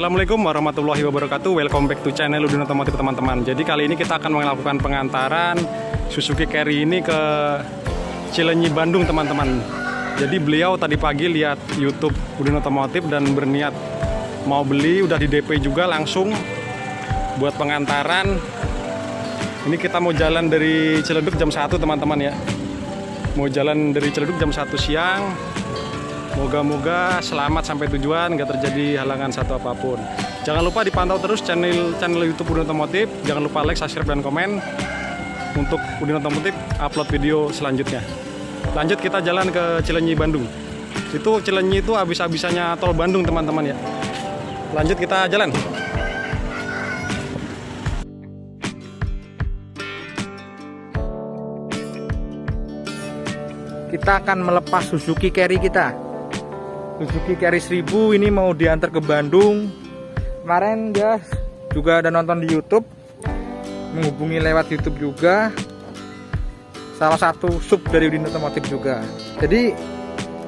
Assalamualaikum warahmatullahi wabarakatuh. Welcome back to channel Udin Otomotif teman-teman. Jadi kali ini kita akan melakukan pengantaran Suzuki Carry ini ke Cilenyi, Bandung teman-teman. Jadi beliau tadi pagi lihat YouTube Udin Otomotif dan berniat mau beli, udah di DP juga langsung buat pengantaran. Ini kita mau jalan dari Ciledug jam 1 teman-teman ya. Mau jalan dari Ciledug jam 1 siang. Moga-moga selamat sampai tujuan, gak terjadi halangan satu apapun. Jangan lupa dipantau terus channel YouTube Udin Otomotif. Jangan lupa like, subscribe, dan komen untuk Udin Otomotif upload video selanjutnya. Lanjut kita jalan ke Cilenyi, Bandung. Itu Cilenyi itu habis-habisannya tol Bandung teman-teman ya. Lanjut kita jalan. Kita akan melepas Suzuki Carry kita. Suzuki Carry 1000 ini mau diantar ke Bandung. Kemarin dia juga ada nonton di YouTube, menghubungi lewat YouTube juga. Salah satu sub dari Udin Otomotif juga. Jadi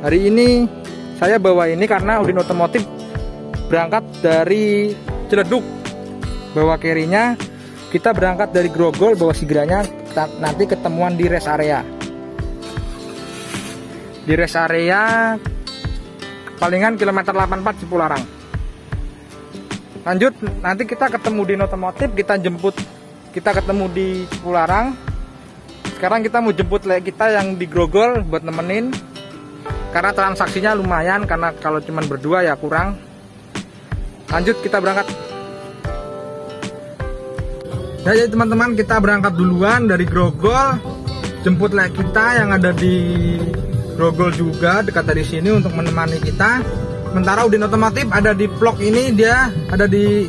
hari ini saya bawa ini karena Udin Otomotif berangkat dari Ciledug bawa carry-nya. Kita berangkat dari Grogol bawa Sigranya, nanti ketemuan di rest area. Di rest area palingan kilometer 84 Cipularang. Lanjut nanti kita ketemu di Otomotif, kita ketemu di Cipularang. Sekarang kita mau jemput kita yang di Grogol buat nemenin, karena transaksinya lumayan, karena kalau cuman berdua ya kurang. Lanjut kita berangkat. Nah, jadi teman-teman kita berangkat duluan dari Grogol, jemput kita yang ada di Grogol juga dekat dari sini untuk menemani kita. Sementara Udin Otomotif ada di vlog ini, dia ada di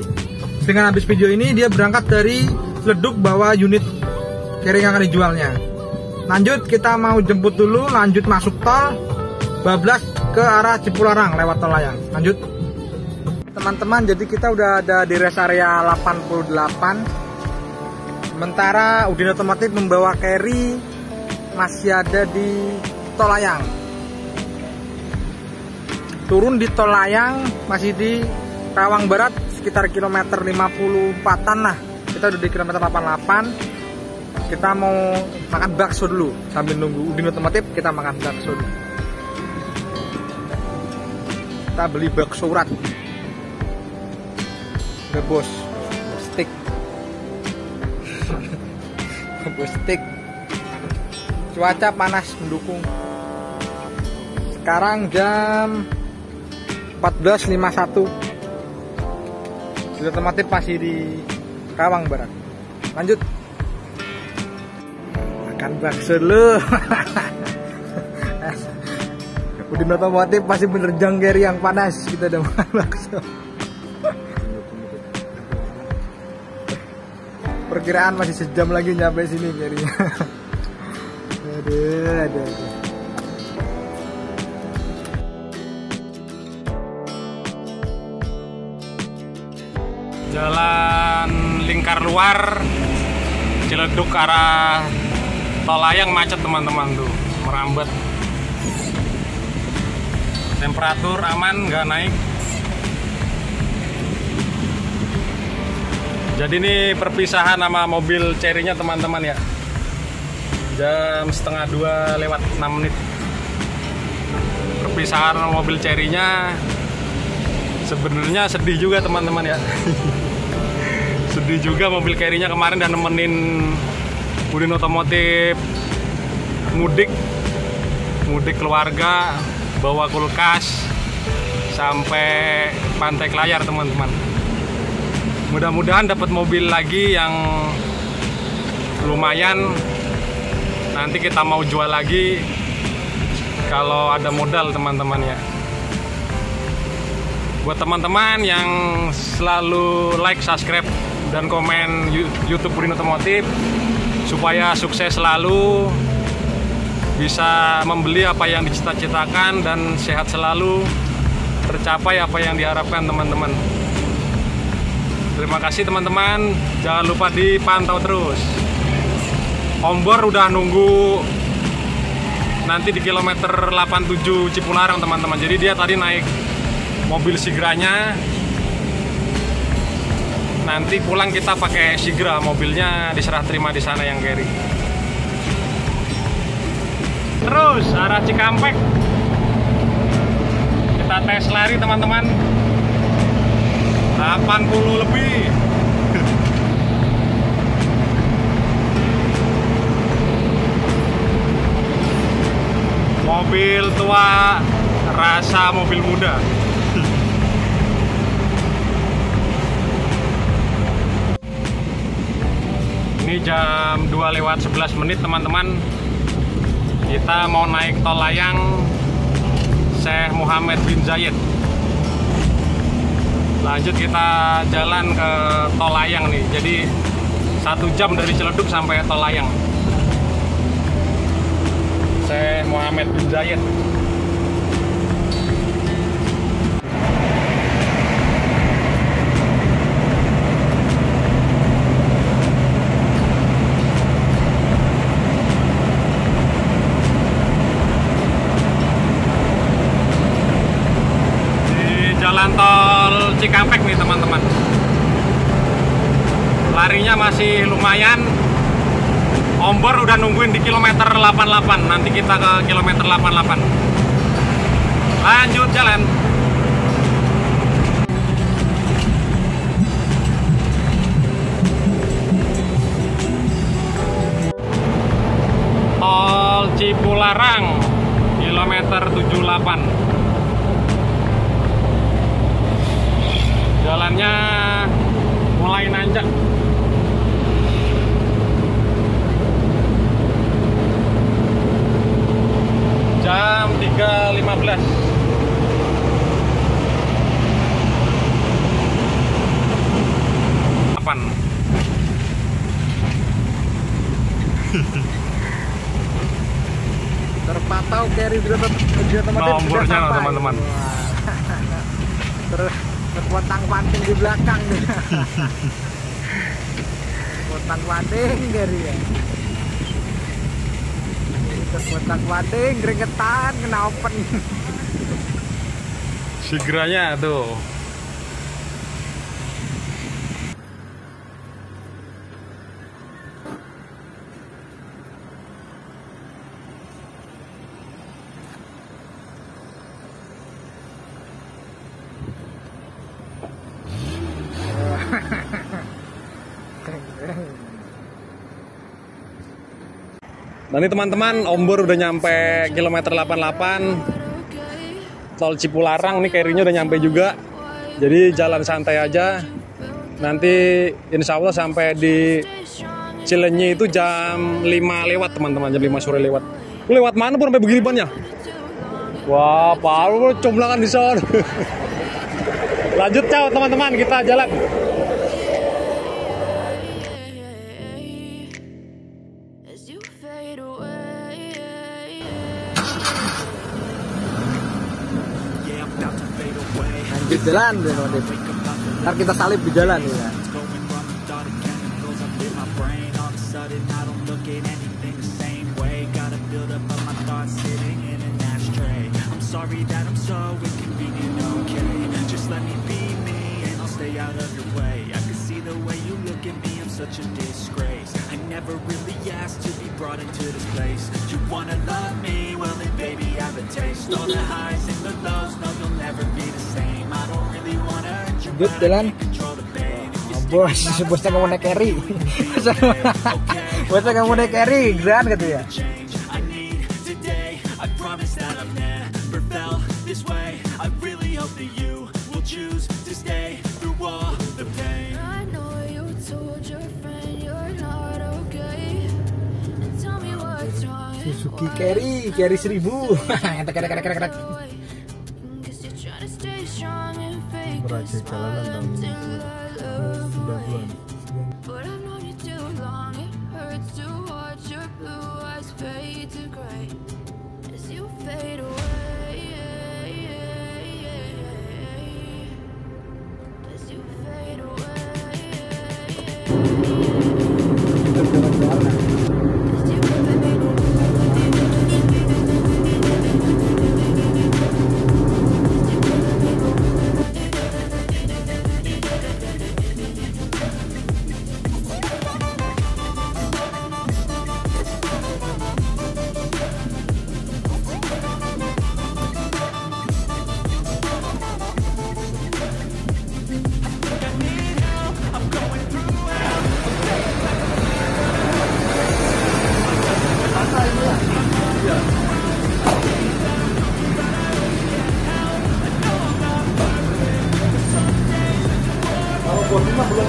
dengan habis video ini dia berangkat dari Ciledug bawa unit carry yang akan dijualnya. Lanjut kita mau jemput dulu, lanjut masuk tol bablas ke arah Cipularang lewat tol layang. Lanjut teman-teman, jadi kita udah ada di rest area 88. Sementara Udin Otomotif membawa carry masih ada di tol layang. Turun di tol layang masih di Karawang Barat sekitar kilometer 54-an lah. Kita udah di kilometer 88. Kita mau makan bakso dulu sambil nunggu Udin Otomotif. Kita makan bakso dulu. Kita beli bakso urat bos stick. Bos stick. Cuaca panas mendukung. Sekarang jam 14.51. Udin Otomotif masih di Karawang Barat. Lanjut makan bakso dulu. Udin Otomotif masih menerjang carry yang panas. Kita udah makan bakso. Perkiraan masih sejam lagi nyampe sini carry-nya. Aduh. Jalan lingkar luar Ciledug arah tol layang macet teman-teman tuh, merambat. Temperatur aman, nggak naik. Jadi ini perpisahan sama mobil carry-nya teman-teman ya. Jam setengah 2 lewat 6 menit. Perpisahan sama mobil carry-nya sebenarnya sedih juga teman-teman ya. Sedih juga, mobil carry-nya kemarin udah nemenin Udin Otomotif mudik keluarga, bawa kulkas sampai Pantai Kelayar teman-teman. Mudah-mudahan dapat mobil lagi yang lumayan. Nanti kita mau jual lagi kalau ada modal teman-teman ya. Buat teman-teman yang selalu like, subscribe, dan komen YouTube Udin Otomotif, supaya sukses selalu, bisa membeli apa yang dicita-citakan, dan sehat selalu, tercapai apa yang diharapkan teman-teman. Terima kasih teman-teman, jangan lupa dipantau terus. Om Bor udah nunggu nanti di kilometer 87 Cipularang teman-teman. Jadi dia tadi naik mobil Sigranya Nanti pulang kita pakai Sigra, mobilnya diserah terima di sana yang carry. Terus arah Cikampek. Kita tes lari teman-teman. 80 lebih. Mobil tua rasa mobil muda. Ini jam 2:11 teman-teman. Kita mau naik tol layang Syekh Muhammad bin Zayed. Lanjut kita jalan ke tol layang nih. Jadi 1 jam dari Ciledug sampai tol layang Syekh Muhammad bin Zayed. Jalan tol Cikampek nih teman-teman. Larinya masih lumayan. Ombor udah nungguin di kilometer 88. Nanti kita ke kilometer 88. Lanjut jalan. Tol Cipularang kilometer 78. Jalannya mulai nanjak. Jam 3:15. Kapan? Terpatau carry di otomatis nomornya teman-teman. Terus terpontang-panting di belakang nih. Pontang-panting carry ya. Terpontang-panting gregetan kena open. Sigranya tuh. Nah ini teman-teman, Ombor udah nyampe kilometer 88. Tol Cipularang nih carry-nya udah nyampe juga. Jadi jalan santai aja. Nanti insya Allah sampai di Cilenyi itu jam 5 lewat teman-teman, jam 5 sore lewat. Lewat mana pun sampai begini bannya. Wah, palu comblangan di sana. Lanjut ciao teman-teman, kita jalan. Lanjut jalan, ntar kita salib di jalan ya. Such a disgrace. I never really asked to be brought into this place. You wanna love me? Well then baby I have a taste. All the highs and the lows, no you'll never be the same. I don't really wanna hurt you, but I can't control the pain. Bosnya nggak mau naik carry. Bosnya nggak mau naik carry, grand gitu ya. I need today. I promise that I've never felt this way. I really hope that you will choose to stay through all the pain. I know you told your friend you're not okay. Tell me what's wrong. Suzuki carry 1000. Meraja jalanan tahun 90-an. But I've known you too long. It hurts to watch your blue eyes fade to gray as you fade away. As you fade away. Nah,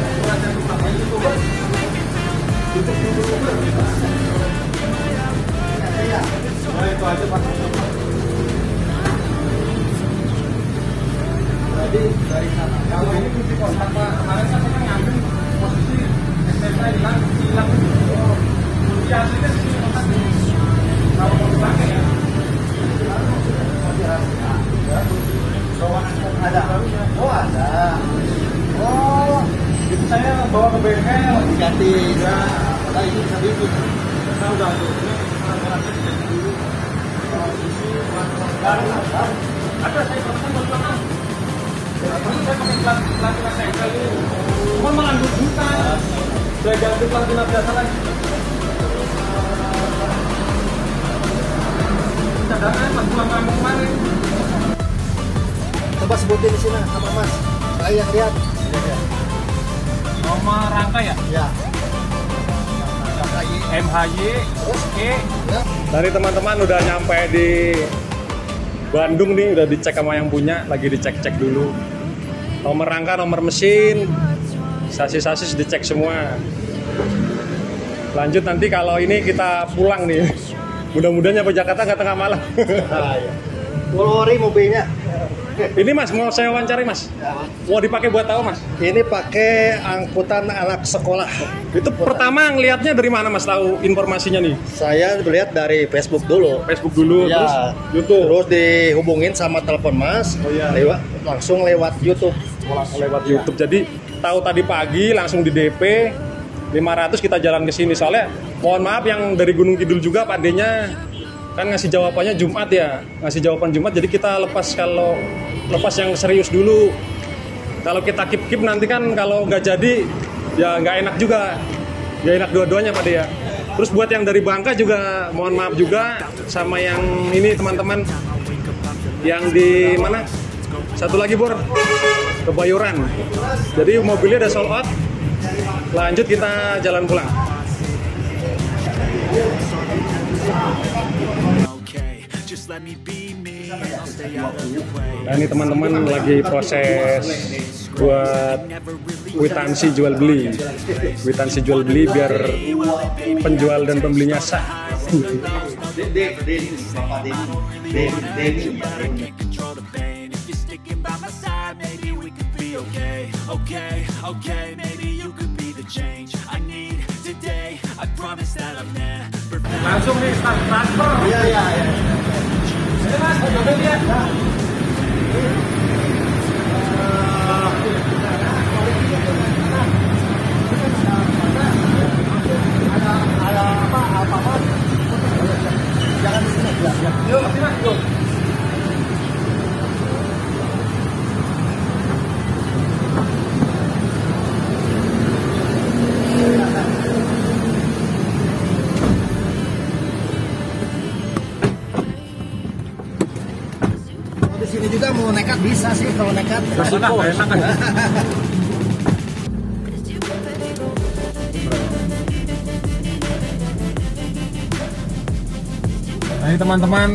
itu aja Pak. Jadi dari sana. Kalau ini kunci kontak Pak, kemarin kan saya ngambil posisi STNK hilang. Kunci aslinya sini kontak. Kalau mau dipakai ya. Ada. Oh ada. Oh, itu saya bawa ke bengkel ganti. Ya, nah ini bisa bikin. Saya udah ada. Ada saya pernah belakang. Saya pakai pelat saya ini. Cuma malah buka. Saya ganti pelat biasa lagi. Cadangan pas pulang kampung kemarin. Coba sebutin di sini sama Mas. Saya yang lihat. Nomor rangka ya? Ya. MHY Terus E. ya. Tadi teman-teman udah nyampe di Bandung nih, udah dicek sama yang punya, lagi dicek-cek dulu. Nomor rangka, nomor mesin, sasis-sasis dicek semua. Lanjut nanti kalau ini kita pulang nih. Mudah-mudahan nyampe Jakarta nggak tengah malam. Ah, ya. Polri mobilnya. Ini Mas, mau saya wawancari Mas. Mau dipakai buat tahu Mas? Ini pakai angkutan anak sekolah. Itu pertama ngelihatnya dari mana Mas tahu informasinya nih? Saya melihat dari Facebook dulu. Facebook dulu, Ya. terus YouTube. Terus dihubungin sama telepon Mas. Oh, iya. Langsung lewat YouTube. Lewat YouTube. Jadi tahu tadi pagi langsung di DP 500 kita jalan ke sini. Soalnya mohon maaf yang dari Gunung Kidul juga Pak D-nya kan ngasih jawabannya Jumat ya. Ngasih jawaban Jumat jadi kita lepas yang serius dulu. Kalau kita keep nanti kan kalau nggak jadi ya nggak enak juga. Ya enak dua-duanya Pak D ya. Terus buat yang dari Bangka juga mohon maaf juga sama yang ini teman-teman yang di mana? Satu lagi Bor, Kebayoran. Jadi mobilnya udah sold out. Lanjut kita jalan pulang. Nah ini teman-teman lagi proses buat kwitansi jual beli. Kwitansi jual beli biar penjual dan pembelinya sah. Okay, maybe you could be the change I need today. I promise that I've never Langsung nih start transfer. Iya, iya, iya. Ini Mas, mobil dia. Jangan di sini. Ya. Yuk, sini Mas. Yuk. Di sini juga mau nekat bisa sih kalau nekat. Enak kan? Nah ini teman-teman,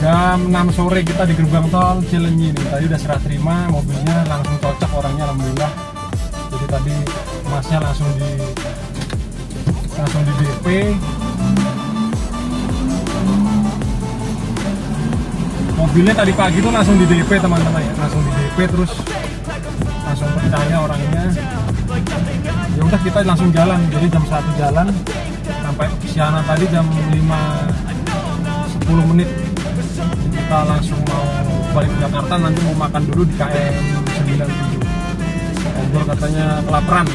jam 6 sore kita di gerbang tol Cilenyi nih. Tadi udah serah terima, mobilnya langsung cocok orangnya alhamdulillah. Jadi tadi masnya langsung di DP. Mobilnya tadi pagi tuh langsung di DP teman-teman ya, langsung di DP terus langsung percaya orangnya. Ya udah kita langsung jalan, jadi jam 1 jalan sampai Siana tadi jam 5-10 menit kita langsung mau balik ke Jakarta, nanti mau makan dulu di KM 97. Ngobrol katanya kelaparan.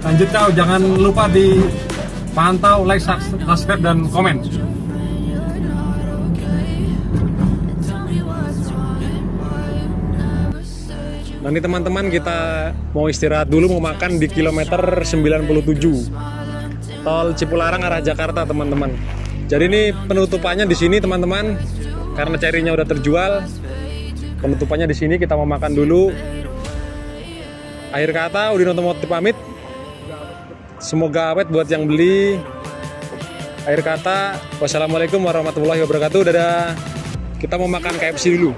Lanjut kau, jangan lupa dipantau, like, subscribe dan komen. Nanti teman-teman kita mau istirahat dulu, mau makan di kilometer 97 tol Cipularang arah Jakarta teman-teman. Jadi ini penutupannya di sini teman-teman, karena cerinya udah terjual. Penutupannya di sini, kita mau makan dulu. Akhir kata Udin Otomotif pamit. Semoga awet buat yang beli. Akhir kata, wassalamualaikum warahmatullahi wabarakatuh. Dadah. Kita mau makan KFC dulu.